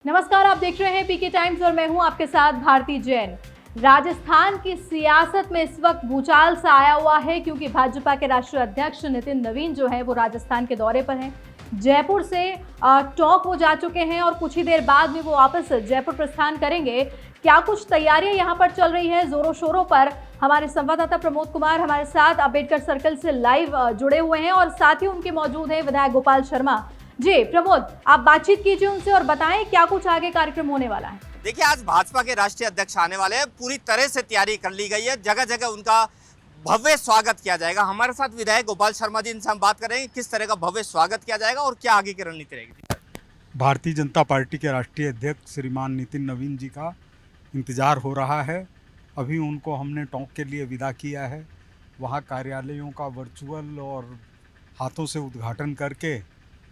नमस्कार, आप देख रहे हैं पीके टाइम्स और मैं हूं आपके साथ भारती जैन। राजस्थान की सियासत में इस वक्त भूचाल सा आया हुआ है क्योंकि भाजपा के राष्ट्रीय अध्यक्ष नितिन नवीन जो है वो राजस्थान के दौरे पर हैं। जयपुर से टॉक वो जा चुके हैं और कुछ ही देर बाद में वो वापस जयपुर प्रस्थान करेंगे। क्या कुछ तैयारियां यहां पर चल रही है जोरों शोरों पर? हमारे संवाददाता प्रमोद कुमार हमारे साथ अम्बेडकर सर्कल से लाइव जुड़े हुए हैं और साथ ही उनके मौजूद हैं विधायक गोपाल शर्मा। जी प्रमोद, आप बातचीत कीजिए उनसे और बताएं क्या कुछ आगे कार्यक्रम होने वाला है। देखिए, आज भाजपा के राष्ट्रीय अध्यक्ष आने वाले हैं। पूरी तरह से तैयारी कर ली गई है, जगह जगह उनका भव्य स्वागत किया जाएगा। हमारे साथ विधायक गोपाल शर्मा जी, इनसे हम बात करेंगे किस तरह का भव्य स्वागत किया जाएगा और क्या आगे की रणनीति रहेगी। भारतीय जनता पार्टी के राष्ट्रीय अध्यक्ष श्रीमान नितिन नवीन जी का इंतज़ार हो रहा है। अभी उनको हमने टोंक के लिए विदा किया है। वहाँ कार्यालयों का वर्चुअल और हाथों से उद्घाटन करके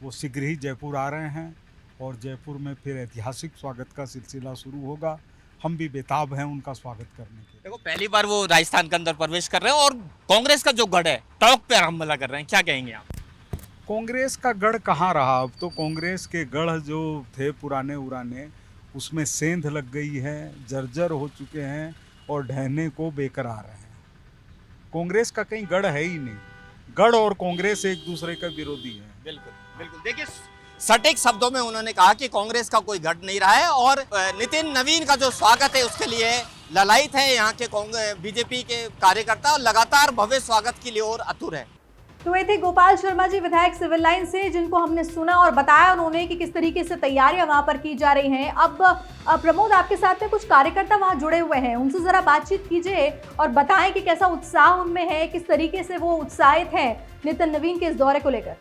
वो शीघ्र ही जयपुर आ रहे हैं और जयपुर में फिर ऐतिहासिक स्वागत का सिलसिला शुरू होगा। हम भी बेताब हैं उनका स्वागत करने के। देखो, पहली बार वो राजस्थान के अंदर प्रवेश कर रहे हैं और कांग्रेस का जो गढ़ है टॉक पे हमला कर रहे हैं, क्या कहेंगे आप? कांग्रेस का गढ़ कहाँ रहा? अब तो कांग्रेस के गढ़ जो थे पुराने उराने, उसमें सेंध लग गई है, जर्जर हो चुके हैं और ढहने को बेकरार हैं। कांग्रेस का कहीं गढ़ है ही नहीं। गढ़ और कांग्रेस एक दूसरे का विरोधी है। बिल्कुल बिल्कुल। देखिए, सटीक शब्दों में उन्होंने कहा कि कांग्रेस का कोई गढ़ नहीं रहा है और नितिन नवीन का जो स्वागत है उसके लिए ललायत है यहाँ के बीजेपी के कार्यकर्ता और लगातार भव्य स्वागत के लिए और आतुर है। तो ये थे गोपाल शर्मा जी, विधायक सिविल लाइन से, जिनको हमने सुना और बताया उन्होंने कि किस तरीके से तैयारियां वहां पर की जा रही हैं। अब प्रमोद, आपके साथ में कुछ कार्यकर्ता वहां जुड़े हुए हैं, उनसे जरा बातचीत कीजिए और बताएं कि कैसा उत्साह उनमें है, किस तरीके से वो उत्साहित हैं नितिन नवीन के इस दौरे को लेकर।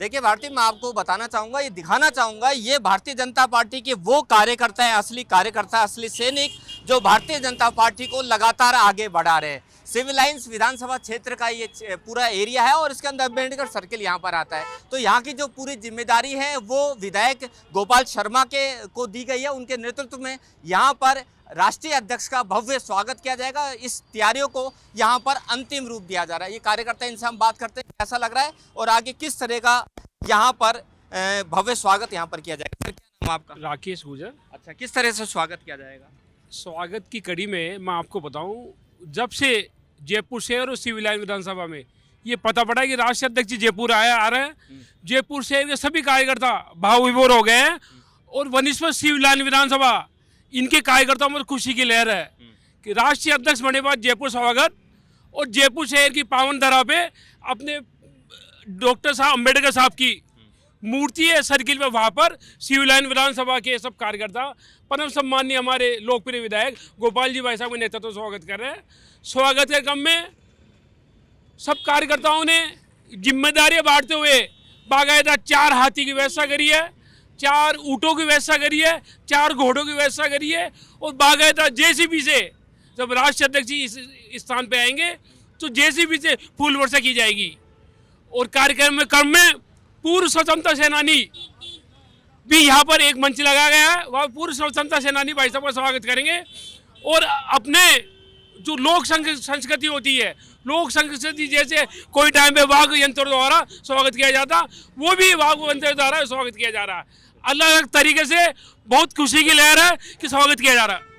देखिए भारती, मैं आपको बताना चाहूँगा, ये दिखाना चाहूँगा, ये भारतीय जनता पार्टी के वो कार्यकर्ता हैं, असली कार्यकर्ता, असली सैनिक, जो भारतीय जनता पार्टी को लगातार आगे बढ़ा रहे हैं। सिविल लाइन्स विधानसभा क्षेत्र का ये पूरा एरिया है और इसके अंदर अम्बेडकर सर्किल यहाँ पर आता है। तो यहाँ की जो पूरी जिम्मेदारी है वो विधायक गोपाल शर्मा को दी गई है। उनके नेतृत्व में यहाँ पर राष्ट्रीय अध्यक्ष का भव्य स्वागत किया जाएगा। इस तैयारियों को यहाँ पर अंतिम रूप दिया जा रहा है। ये कार्यकर्ता, इनसे हम बात करते हैं कैसा लग रहा है और आगे किस तरह का यहाँ पर भव्य स्वागत यहाँ पर किया जाएगा। क्या नाम आपका? राकेश गुजर। अच्छा, किस तरह से स्वागत किया जाएगा? स्वागत की कड़ी में मैं आपको बताऊं, जब से जयपुर शहर और सिविल लाइन विधानसभा में ये पता पड़ा कि राष्ट्रीय अध्यक्ष जी जयपुर आ रहे हैं, जयपुर शहर के सभी कार्यकर्ता भाव विभोर हो गए हैं और वनिस्पत सिविल लाइन विधानसभा इनके कार्यकर्ताओं में खुशी की लहर है कि राष्ट्रीय अध्यक्ष बनने के बाद जयपुर स्वागत। और जयपुर शहर की पावन धरा पे अपने डॉक्टर साहब अम्बेडकर साहब की मूर्ति है सर्किल पे, वहाँ पर सिविल लाइन विधानसभा के सब कार्यकर्ता परम सम्मानीय हमारे लोकप्रिय विधायक गोपाल जी भाई साहब के नेतृत्व स्वागत कर रहे हैं। स्वागत के क्रम में सब कार्यकर्ताओं ने जिम्मेदारियां बांटते हुए बाकायदा 4 हाथी की व्यवस्था करी है, 4 ऊँटों की व्यवस्था करी है, 4 घोड़ों की व्यवस्था करी है और बाकायदा जेसीबी से जब राष्ट्रीय अध्यक्ष जी इस स्थान पे आएंगे तो जेसीबी से फूल वर्षा की जाएगी। और कार्यक्रम में पूर्व स्वतंत्रता सेनानी भी यहाँ पर एक मंच लगाया गया है, वहाँ पूर्व स्वतंत्रता सेनानी भाई साहब का स्वागत करेंगे। और अपने जो लोक संस्कृति होती है, लोक संस्कृति जैसे कोई टाइम पे वाद्य यंत्र द्वारा स्वागत किया जाता, वो भी वाद्य यंत्र द्वारा स्वागत किया जा रहा है। अलग अलग तरीके से बहुत खुशी की लहर है कि स्वागत किया जा रहा है।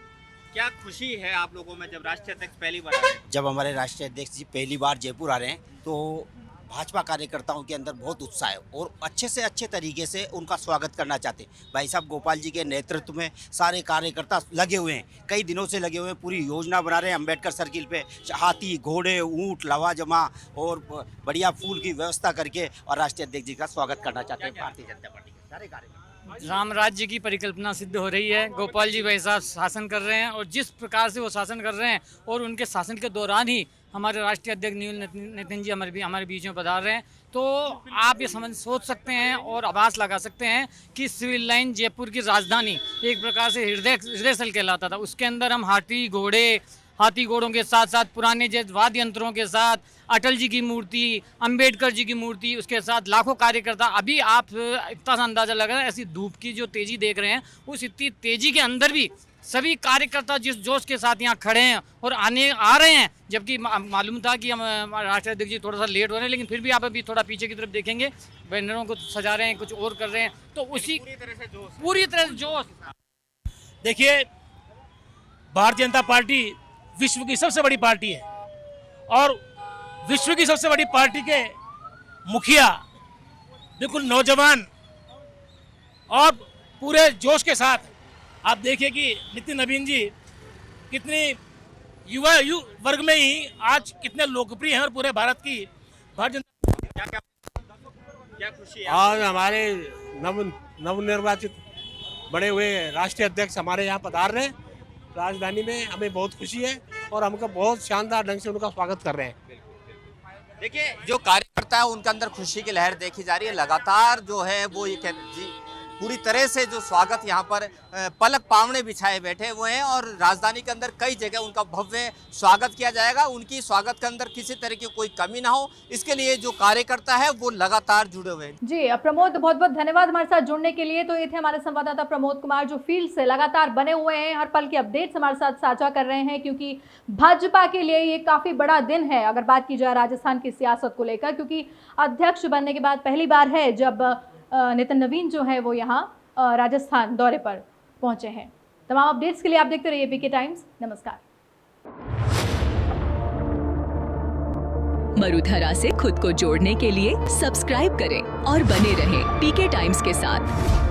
क्या खुशी है आप लोगों में जब राष्ट्रीय अध्यक्ष पहली बार आ रहे हैं? जब हमारे राष्ट्रीय अध्यक्ष जी पहली बार जयपुर आ रहे हैं तो भाजपा कार्यकर्ताओं के अंदर बहुत उत्साह है और अच्छे से अच्छे तरीके से उनका स्वागत करना चाहते हैं। भाई साहब गोपाल जी के नेतृत्व में सारे कार्यकर्ता लगे हुए हैं, कई दिनों से लगे हुए हैं, पूरी योजना बना रहे हैं। अम्बेडकर सर्किल पे हाथी, घोड़े, ऊँट, लवाजमा और बढ़िया फूल की व्यवस्था करके और राष्ट्रीय अध्यक्ष जी का स्वागत करना चाहते हैं भारतीय जनता पार्टी के सारे कार्यकर्ता। राम राज्य की परिकल्पना सिद्ध हो रही है। गोपाल जी भाई साहब शासन कर रहे हैं और जिस प्रकार से वो शासन कर रहे हैं और उनके शासन के दौरान ही हमारे राष्ट्रीय अध्यक्ष नितिन जी हमारे बीच में पधार रहे हैं, तो आप ये सोच सकते हैं और आभास लगा सकते हैं कि सिविल लाइन जयपुर की राजधानी एक प्रकार से हृदय स्थल कहलाता था। उसके अंदर हम हाथी घोड़ों के साथ साथ पुराने वाद्य यंत्रों के साथ अटल जी की मूर्ति, अंबेडकर जी की मूर्ति, उसके साथ लाखों कार्यकर्ता। अभी आप इतना सा अंदाज़ा लगा रहे हैं, ऐसी धूप की जो तेज़ी देख रहे हैं, उस इतनी तेज़ी के अंदर भी सभी कार्यकर्ता जिस जोश के साथ यहाँ खड़े हैं और आ रहे हैं, जबकि मालूम था कि हम राष्ट्रीय अध्यक्ष जी थोड़ा सा लेट हो रहे हैं, लेकिन फिर भी आप अभी थोड़ा पीछे की तरफ देखेंगे बैनरों को सजा रहे हैं, कुछ और कर रहे हैं, तो उसी पूरी तरह से जोश। देखिए, भारतीय जनता पार्टी विश्व की सबसे बड़ी पार्टी है और विश्व की सबसे बड़ी पार्टी के मुखिया बिल्कुल नौजवान और पूरे जोश के साथ आप देखिए कि नितिन नवीन जी कितनी युवा वर्ग में ही आज कितने लोकप्रिय हैं और पूरे भारत की भारतीय क्या खुशी है? आज हमारे नवनिर्वाचित बड़े हुए राष्ट्रीय अध्यक्ष हमारे यहाँ पधार रहे हैं राजधानी में। हमें बहुत खुशी है और हमको बहुत शानदार ढंग से उनका स्वागत कर रहे हैं। देखिए, जो कार्यकर्ता है उनके अंदर खुशी की लहर देखी जा रही है। लगातार जो है वो ये पूरी तरह से जो स्वागत यहाँ पर पलक पावने बिछाए बैठे हुए हैं और राजधानी के अंदर कई जगह उनका भव्य स्वागत किया जाएगा। उनकी स्वागत के अंदर किसी तरह की कोई कमी ना हो, इसके लिए जो कार्यकर्ता है वो लगातार जुड़े हुए हैं। जी प्रमोद, बहुत बहुत धन्यवाद हमारे साथ जुड़ने के लिए। तो ये थे हमारे संवाददाता प्रमोद कुमार, जो फील्ड से लगातार बने हुए हैं, हर पल की अपडेट्स हमारे साथ साझा कर रहे हैं, क्योंकि भाजपा के लिए ये काफी बड़ा दिन है अगर बात की जाए राजस्थान की सियासत को लेकर, क्योंकि अध्यक्ष बनने के बाद पहली बार है जब नितिन नवीन जो है वो यहाँ राजस्थान दौरे पर पहुंचे हैं। तमाम अपडेट्स के लिए आप देखते रहिए पीके टाइम्स। नमस्कार। मरुधरा से खुद को जोड़ने के लिए सब्सक्राइब करें और बने रहें पीके टाइम्स के साथ।